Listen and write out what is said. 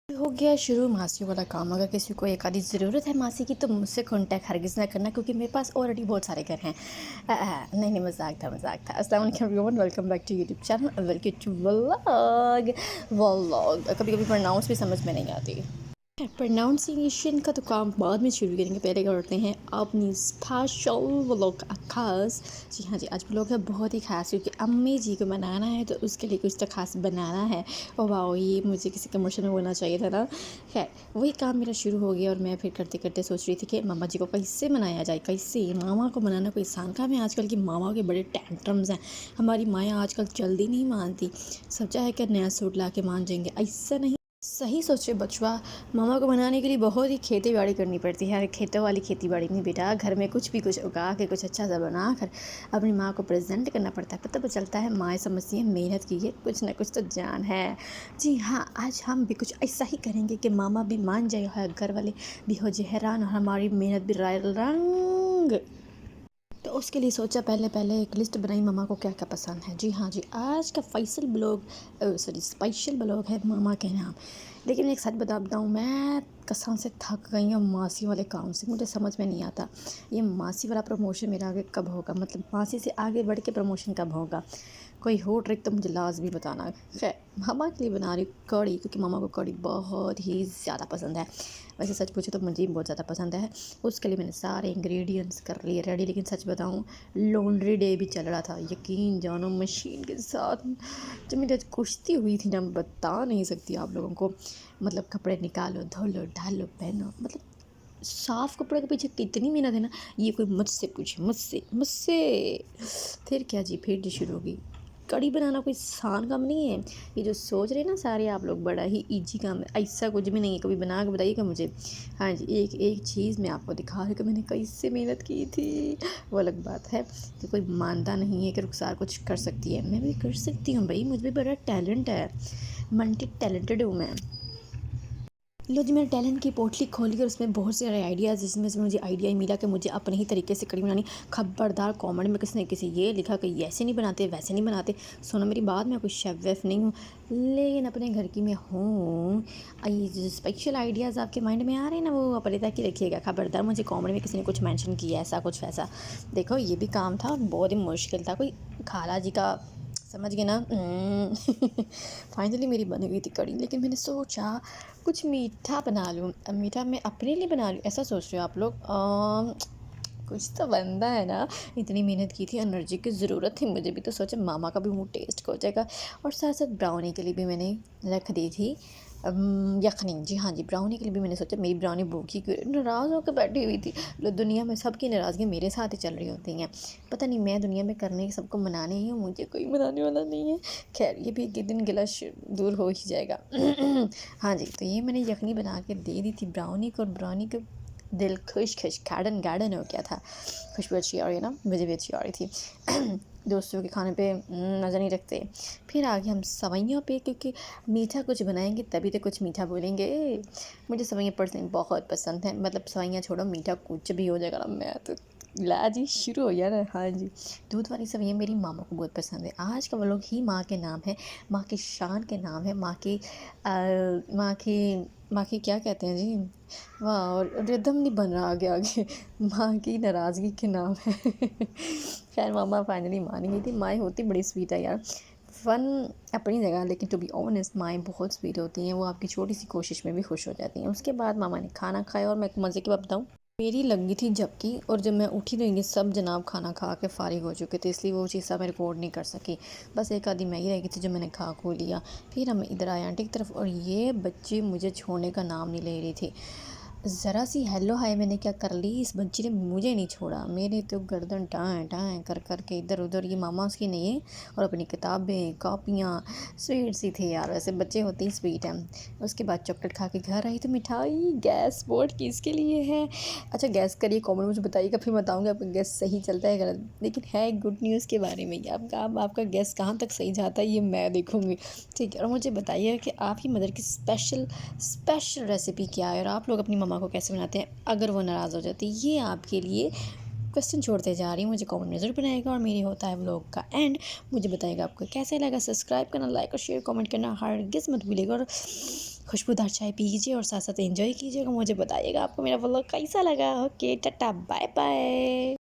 हो गया शुरू मासियों वाला काम। अगर किसी को एक आधी ज़रूरत है मासी की तो मुझसे कॉन्टैक्ट हरगिज़ ना करना, क्योंकि मेरे पास ऑलरेडी बहुत सारे घर हैं। नहीं नहीं, मजाक था। अस्सलाम वालेकुम everyone, welcome back to YouTube channel, welcome to vlog. कभी कभी प्रोनाउंस भी समझ में नहीं आती। प्रोनाउंसिएशन का तो काम बाद में शुरू करेंगे, पहले करते हैं अपनी स्पेशल व्लॉग का आगाज़। जी हाँ जी, आज व्लॉग है बहुत ही ख़ास, क्योंकि अम्मी जी को मनाना है तो उसके लिए कुछ तो ख़ास बनाना है। और वाह, ये मुझे किसी कमर्शियल में बोलना चाहिए था ना। खैर, वही काम मेरा शुरू हो गया और मैं फिर करते करते सोच रही थी कि मामा जी को कैसे मनाया जाए। कैसे मामा को मनाना कोई आसान काम है? आजकल की मामा के बड़े टेंट्रम्स हैं। हमारी माएँ आजकल जल्दी नहीं मानती। सब चाहे कि नया सूट ला के मान जाएंगे, ऐसा नहीं। सही सोचे बचवा, मामा को मनाने के लिए बहुत ही खेती बाड़ी करनी पड़ती है। खेतों वाली खेती बाड़ी नहीं बेटा, घर में कुछ भी कुछ उगा के कुछ अच्छा सा बना कर अपनी माँ को प्रेजेंट करना पड़ता है। पता तो चलता है माएँ समझती हैं मेहनत की है, कुछ ना कुछ तो जान है। जी हाँ, आज हम भी कुछ ऐसा ही करेंगे कि मामा भी मान जाए और घर वाले भी हो जाए हैरान और हमारी मेहनत भी राय रंग। तो उसके लिए सोचा, पहले पहले एक लिस्ट बनाई मामा को क्या क्या पसंद है। जी हाँ जी, आज का Faisal blog, sorry special blog है मामा के नाम। लेकिन एक सच बताऊँ, मैं कसम से थक गई हूँ मासी वाले काम से। मुझे समझ में नहीं आता ये मासी वाला प्रमोशन मेरा आगे कब होगा, मतलब मासी से आगे बढ़ के प्रमोशन कब होगा। कोई हो ट्रिक तो मुझे लाजमी बताना। खैर, मामा के लिए बना रही कड़ी, क्योंकि मामा को कड़ी बहुत ही ज़्यादा पसंद है। वैसे सच पूछे तो मुझे भी बहुत ज़्यादा पसंद है। उसके लिए मैंने सारे इंग्रेडिएंट्स कर लिए रेडी। लेकिन सच बताऊँ, लॉन्ड्री डे भी चल रहा था, यकीन जानो मशीन के साथ। जब मेरी आज कुश्ती हुई थी ना, मैं बता नहीं सकती आप लोगों को। मतलब कपड़े निकालो, धो लो, डालो, पहनो, मतलब साफ़ कपड़े के पीछे कितनी मेहनत है ना, ये कोई मुझसे पूछे, मुझसे मुझसे। फिर क्या जी, फिर जी शुरू होगी। कड़ी बनाना कोई आसान काम नहीं है। ये जो सोच रहे हैं ना सारे आप लोग, बड़ा ही इजी काम है, ऐसा कुछ भी नहीं है। कभी बना के बताइएगा मुझे। हाँ जी, एक एक चीज़ मैं आपको दिखा रही हूँ कि मैंने कैसे मेहनत की थी। वो अलग बात है कि कोई मानता नहीं है कि रुखसार कुछ कर सकती है। मैं भी कर सकती हूँ भाई, मुझ में बड़ा टैलेंट है, मल्टी टैलेंटेड हूँ मैं। लो जी, मैंने टैलेंट की पोटली खोली और उसमें बहुत सारे आइडियाज़, जिसमें से मुझे आइडिया ही मिला कि मुझे अपने ही तरीके से कड़ी बनानी। खबरदार कमेंट में किसी ने किसी ये लिखा कि ऐसे नहीं बनाते, वैसे नहीं बनाते। सुनो मेरी बात, मैं कोई शेफ़ वेफ नहीं हूँ, लेकिन अपने घर की मैं हूँ। ये जो स्पेशल आइडियाज़ आपके माइंड में आ रहे हैं ना, वो अपने तक ही रखिएगा। खबरदार मुझे कमेंट में किसी ने कुछ मेंशन किया ऐसा कुछ वैसा। देखो, ये भी काम था, बहुत ही मुश्किल था। कोई खाला जी का, समझ गए ना। फाइनली मेरी बन गई थी कड़ी, लेकिन मैंने सोचा कुछ मीठा बना लूँ। अब मीठा मैं अपने लिए बना लूँ, ऐसा सोच रहे हो आप लोग? कुछ तो बनता है ना। इतनी मेहनत की थी, एनर्जी की ज़रूरत थी मुझे भी, तो सोचा मामा का भी मुँह टेस्ट हो जाएगा। और साथ साथ ब्राउनी के लिए भी मैंने रख दी थी यखनी। जी हाँ जी, ब्राउनी के लिए भी मैंने सोचा मेरी ब्राउनी भूखी क्यों नाराज़ होकर बैठी हुई थी। दुनिया में सबकी नाराज़गी मेरे साथ ही चल रही होती हैं। पता नहीं, मैं दुनिया में करने सबको मनाने ही हूँ, मुझे कोई मनाने वाला नहीं है। खैर, ये भी एक दिन गिला दूर हो ही जाएगा। हाँ जी, तो ये मैंने यखनी बना के दे दी थी ब्राउनी को, और ब्राउनी को दिल खुश खुश गार्डन गार्डन हो गया था। खुशबू अच्छी आ रही है ना, मुझे भी अच्छी आ रही थी। दोस्तों के खाने पे नज़र नहीं रखते। फिर आगे हम सवैयों पे, क्योंकि मीठा कुछ बनाएंगे तभी तो कुछ मीठा बोलेंगे। मुझे सवैयाँ पर्सनली बहुत पसंद हैं, मतलब सवैयाँ छोड़ो, मीठा कुछ भी हो जाएगा ना, मैं तो ला जी शुरू हो गया ना। हाँ जी, दूध वाली सवैयाँ मेरी मामा को बहुत पसंद है। आज का व्लॉग ही माँ के नाम है, माँ की शान के नाम है, माँ की क्या कहते हैं जी, वाह, और रिदम नहीं बन रहा आगे आगे। माँ की नाराज़गी के नाम है। खैर, मामा फाइनली मान गई थी। माएँ होती बड़ी स्वीट है यार, फ़न अपनी जगह, लेकिन टू बी ऑनेस्ट माएँ बहुत स्वीट होती हैं। वो आपकी छोटी सी कोशिश में भी खुश हो जाती हैं। उसके बाद मामा ने खाना खाया, और मैं एक मज़े की बात बताऊँ, मेरी लगी थी जबकि, और जब मैं उठी तो ये सब जनाब खाना खा के फारिग हो चुके थे, इसलिए वो चीज़ सब मैं रिकॉर्ड नहीं कर सकी। बस एक आधी मैगी रह गई थी जो मैंने खा खो लिया। फिर हम इधर आए आंटी की तरफ, और ये बच्ची मुझे छोड़ने का नाम नहीं ले रही थी। ज़रा सी हेलो हाय मैंने क्या कर ली, इस बच्ची ने मुझे नहीं छोड़ा। मेरे तो गर्दन टाएं टाएं कर कर के इधर उधर। ये मामा उसकी नहीं है, और अपनी किताबें कॉपियाँ, स्वीट सी थी यार, वैसे बच्चे होते ही स्वीट हैं। उसके बाद चॉकलेट खा के घर आई तो मिठाई गैस बोर्ड किसके लिए है? अच्छा, गैस करिए, कॉमेंट मुझे बताइएगा, फिर बताऊँगी आपका गैस सही चलता है गलत। लेकिन है गुड न्यूज़ के बारे में, आपका गैस कहाँ तक सही जाता है ये मैं देखूँगी। ठीक है, और मुझे बताइए कि आपकी मदर की स्पेशल रेसिपी क्या है, और आप लोग अपनी मम्मा को कैसे बनाते हैं अगर वो नाराज़ हो जाती है। ये आपके लिए क्वेश्चन छोड़ते जा रही हूँ, मुझे कमेंट में ज़रूर बनाएगा। और मेरी होता है व्लॉग का एंड, मुझे बताइएगा आपको कैसे लगा। सब्सक्राइब करना, लाइक और शेयर कमेंट करना हरगिज़ मत भूलिएगा। और खुशबूदार चाय पीजिए और साथ साथ एंजॉय कीजिएगा। मुझे बताइएगा आपको मेरा व्लॉग कैसा लगा। Okay tata bye bye.